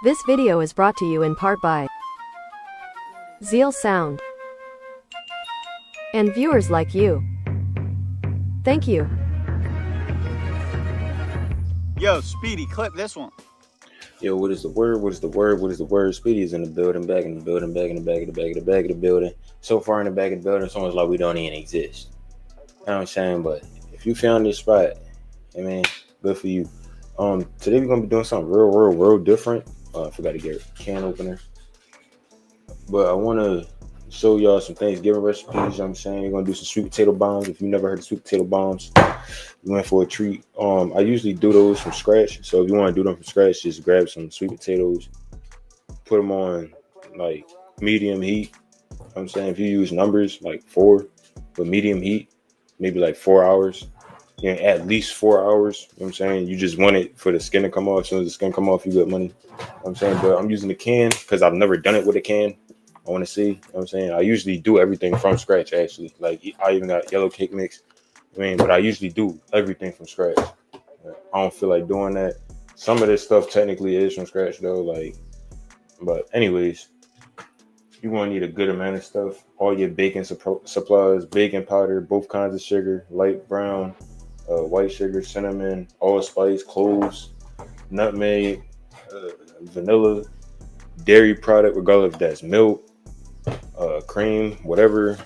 This video is brought to you in part by Zeal Sound and viewers like you. Thank you. Yo, Speedy, clip this one. Yo, what is the word? What is the word? What is the word? Speedy is in the building, back in the building, back in the back of the back of the back of the building. So far in the back of the building, it's almost like we don't even exist. You know what I'm saying? But if you found this spot, I mean, good for you. Today we're gonna be doing something real different. I forgot to get a can opener. But I wanna show y'all some Thanksgiving recipes. You know what I'm saying? We're gonna do some sweet potato bombs. If you never heard of sweet potato bombs, you went for a treat. I usually do those from scratch. So if you want to do them from scratch, just grab some sweet potatoes, put them on like medium heat. You know what I'm saying, if you use numbers like 4, but medium heat, maybe like 4 hours. Yeah, at least 4 hours. You know what I'm saying? You just want it for the skin to come off. As soon as the skin come off, you get money. You know what I'm saying? But I'm using the can because I've never done it with a can. I want to see. You know what I'm saying? I usually do everything from scratch, actually. Like, I even got yellow cake mix. But I usually do everything from scratch. I don't feel like doing that. Some of this stuff technically is from scratch, though. But anyways, you're going to need a good amount of stuff. All your baking supplies, baking powder, both kinds of sugar, light brown, white sugar, cinnamon, allspice, cloves, nutmeg, vanilla, dairy product, regardless if that's milk, cream, whatever.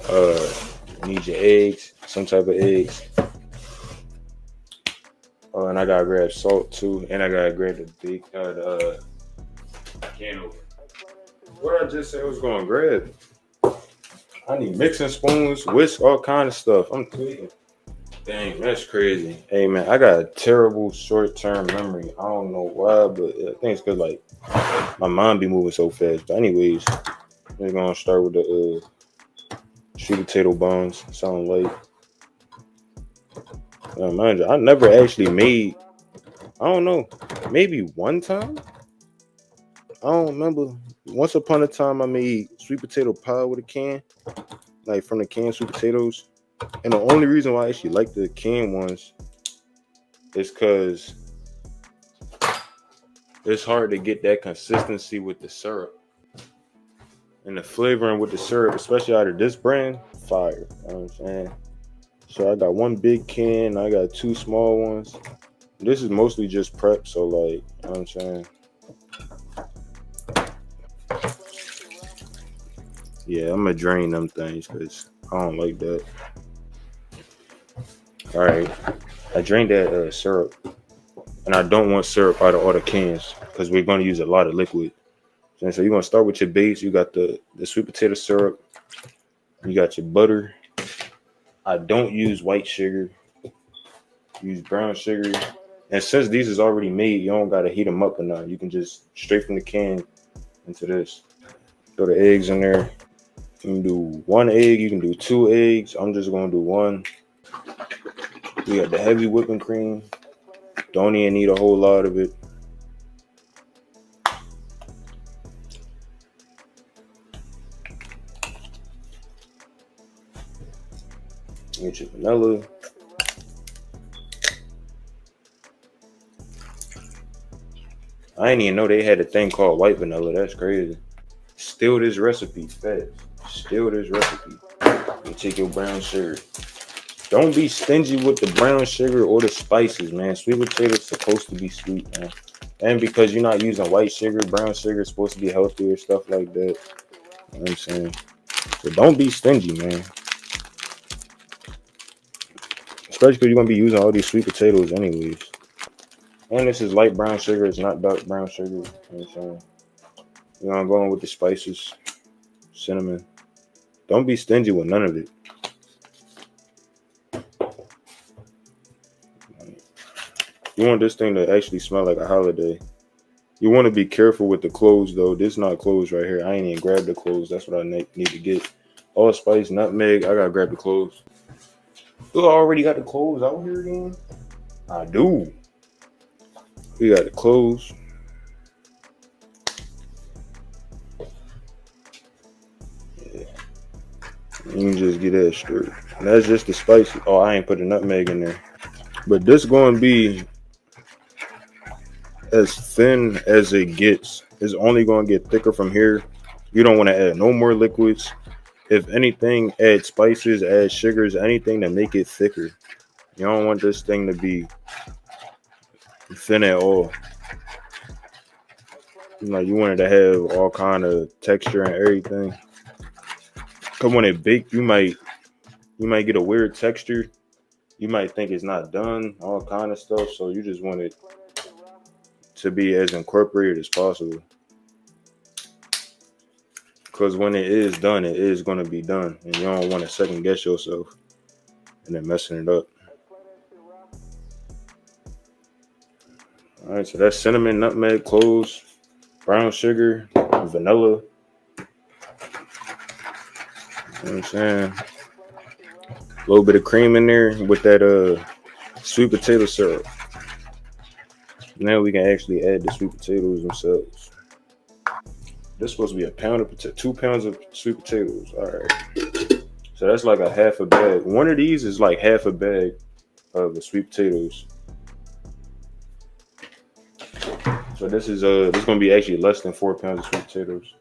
You need your eggs, some type of eggs. And I gotta grab salt too, and I gotta grab the can opener. What I just said I was gonna grab. I need mixing spoons, whisk, all kind of stuff. I'm tweaking. Dang, that's crazy. Hey man, I got a terrible short-term memory. I don't know why, but I think it's because like my mind be moving so fast. But anyways, we're gonna start with the sweet potato bombs. Sound like. Mind you, I never actually made. I don't know, maybe one time. I don't remember. Once upon a time, I made sweet potato pie with a can, like from the canned sweet potatoes. And the only reason why I actually like the canned ones is because it's hard to get that consistency with the syrup. And the flavoring with the syrup, especially out of this brand, fire. You know what I'm saying? So I got one big can, I got 2 small ones. This is mostly just prep, so like, you know what I'm saying? Yeah, I'm gonna drain them things because I don't like that. All right, I drained that syrup, and I don't want syrup out of all the cans because we're gonna use a lot of liquid. And so you're gonna start with your base. You got the sweet potato syrup. You got your butter. I don't use white sugar. Use brown sugar. And since these is already made, you don't gotta heat them up or nothing. You can just straight from the can into this. Throw the eggs in there. You can do 1 egg. You can do 2 eggs. I'm just gonna do 1. We got the heavy whipping cream. Don't even need a whole lot of it. Get your vanilla. I didn't even know they had a thing called white vanilla. That's crazy. Steal this recipe fast. Steal this recipe. And take your brown sugar. Don't be stingy with the brown sugar or the spices, man. Sweet potatoes supposed to be sweet, man. And because you're not using white sugar, brown sugar is supposed to be healthier, stuff like that. You know what I'm saying? So don't be stingy, man. Especially because you're going to be using all these sweet potatoes anyways. And this is light brown sugar. It's not dark brown sugar. You know what I'm saying? You're going to go in with the spices. Cinnamon. Don't be stingy with none of it. You want this thing to actually smell like a holiday. You want to be careful with the cloves, though. This is not cloves right here. I ain't even grabbed the cloves. That's what I need to get. Allspice, nutmeg. I got to grab the cloves. I already got the cloves out here again. I do. We got the cloves. Yeah. You can just get that stirred. And that's just the spicy. Oh, I ain't put the nutmeg in there. But this going to be as thin as it gets. It's only going to get thicker from here. You don't want to add no more liquids. If anything, add spices, add sugars, anything to make it thicker. You don't want this thing to be thin at all. You want it to have all kind of texture and everything. Cause when it baked, you might get a weird texture. You might think it's not done, all kind of stuff. So you just want it to be as incorporated as possible. Because when it is done, it is going to be done. And you don't want to second guess yourself and then messing it up. All right, so that's cinnamon, nutmeg, cloves, brown sugar, vanilla. You know what I'm saying? A little bit of cream in there with that sweet potato syrup. Now we can actually add the sweet potatoes themselves. This is supposed to be 2 pounds of sweet potatoes. All right. So that's like a half a bag. One of these is like half a bag of the sweet potatoes. So this is gonna be actually less than 4 pounds of sweet potatoes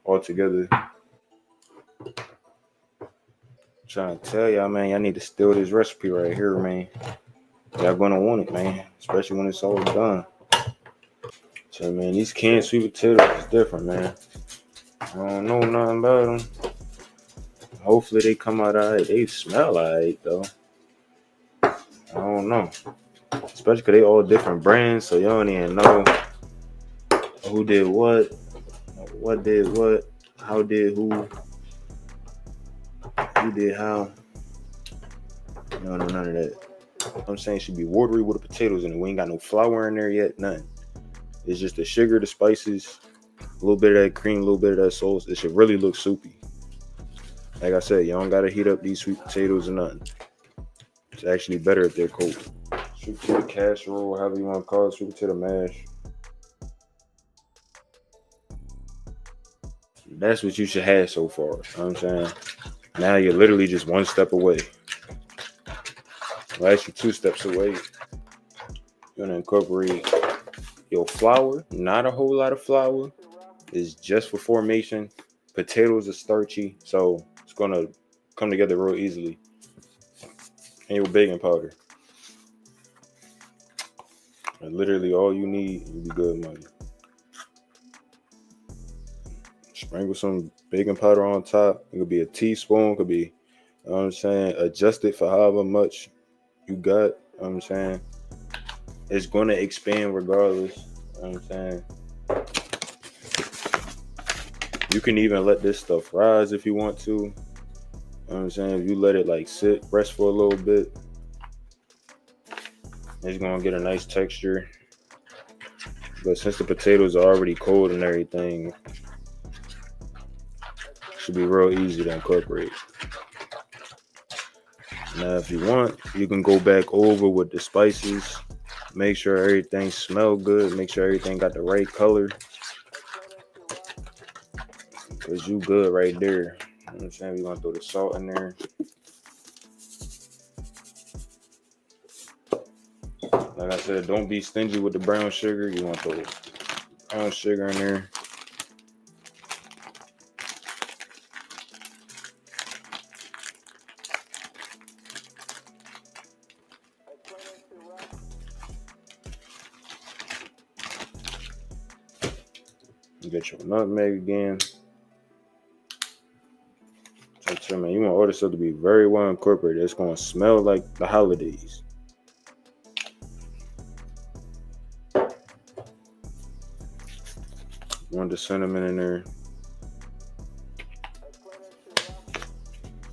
altogether. Trying to tell y'all, man, y'all need to steal this recipe right here, man. Y'all gonna want it, man, especially when it's all done. So, man, these canned sweet potatoes is different, man. I don't know nothing about them. Hopefully they come out all right. They smell all right, though. I don't know. Especially because they all different brands, so you don't even know who did what did what, how did who did how. You don't know none of that. I'm saying it should be watery with the potatoes in it. We ain't got no flour in there yet, nothing. It's just the sugar, the spices, a little bit of that cream, a little bit of that sauce. It should really look soupy. Like I said, you don't got to heat up these sweet potatoes or nothing. It's actually better if they're cold. Sweet potato casserole, however you want to call it, sweet potato mash. That's what you should have so far. You know what I'm saying? Now you're literally just one step away. Well, actually 2 steps away. You're going to incorporate your flour. Not a whole lot of flour. It's just for formation. Potatoes are starchy, so it's going to come together real easily. And your baking powder. And literally all you need will be good money. Sprinkle some baking powder on top. It could be a teaspoon. It could be, you know what I'm saying, adjust it for however much you got. You know what I'm saying? It's going to expand regardless. You know what I'm saying? You can even let this stuff rise if you want to. You know what I'm saying? If you let it like rest for a little bit, it's going to get a nice texture. But since the potatoes are already cold and everything, it should be real easy to incorporate. Now, if you want, you can go back over with the spices. Make sure everything smells good. Make sure everything got the right color. Because you good right there. You know what I'm saying? We're going to throw the salt in there. Like I said, don't be stingy with the brown sugar. You want to throw brown sugar in there. You get your nutmeg again. So, man, you want all this stuff to be very well incorporated. It's going to smell like the holidays. Want the cinnamon in there.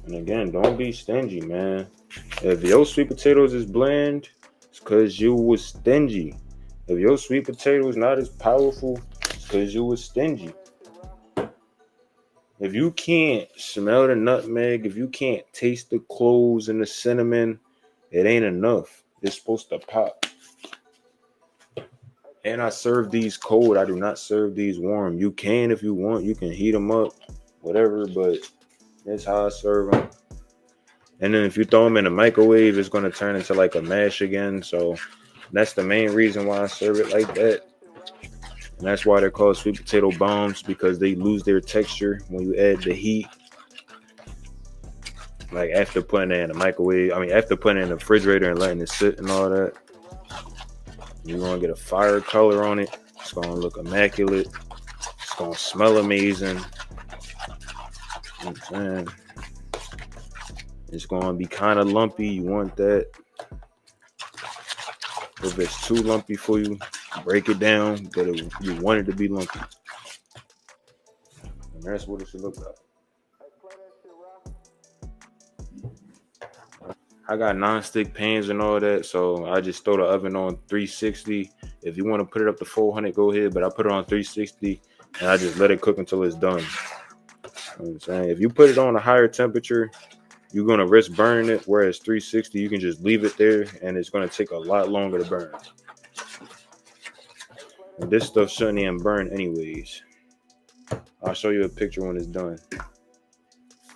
And again, don't be stingy, man. If your sweet potatoes is bland, it's because you was stingy. If your sweet potato is not as powerful, it's because you was stingy. If you can't smell the nutmeg, if you can't taste the cloves and the cinnamon, it ain't enough. It's supposed to pop. And I serve these cold. I do not serve these warm. You can if you want. You can heat them up, whatever, but that's how I serve them. And then if you throw them in the microwave, it's going to turn into like a mash again. So That's the main reason why I serve it like that. And that's why they're called sweet potato bombs, because they lose their texture when you add the heat. Like after putting it in the microwave, after putting it in the refrigerator and letting it sit and all that, you're gonna get a fire color on it. It's gonna look immaculate. It's gonna smell amazing. You know what I'm saying? It's gonna be kind of lumpy. You want that. If it's too lumpy for you, break it down, but you want it to be lumpy. And that's what it should look like. I got non-stick pans and all that, so I just throw the oven on 360. If you want to put it up to 400, go ahead, but I put it on 360 and I just let it cook until it's done. You know what I'm saying? If you put it on a higher temperature, you're going to risk burning it, whereas 360, you can just leave it there and it's going to take a lot longer to burn. And this stuff shouldn't even burn anyways. I'll show you a picture when it's done,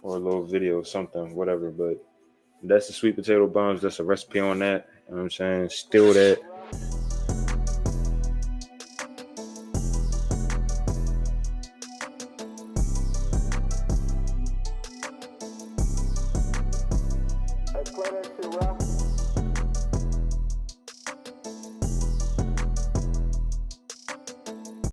or a little video, something, whatever, but that's the sweet potato bombs. That's a recipe on that. You know what I'm saying? Steal that. Play that shit, Rock.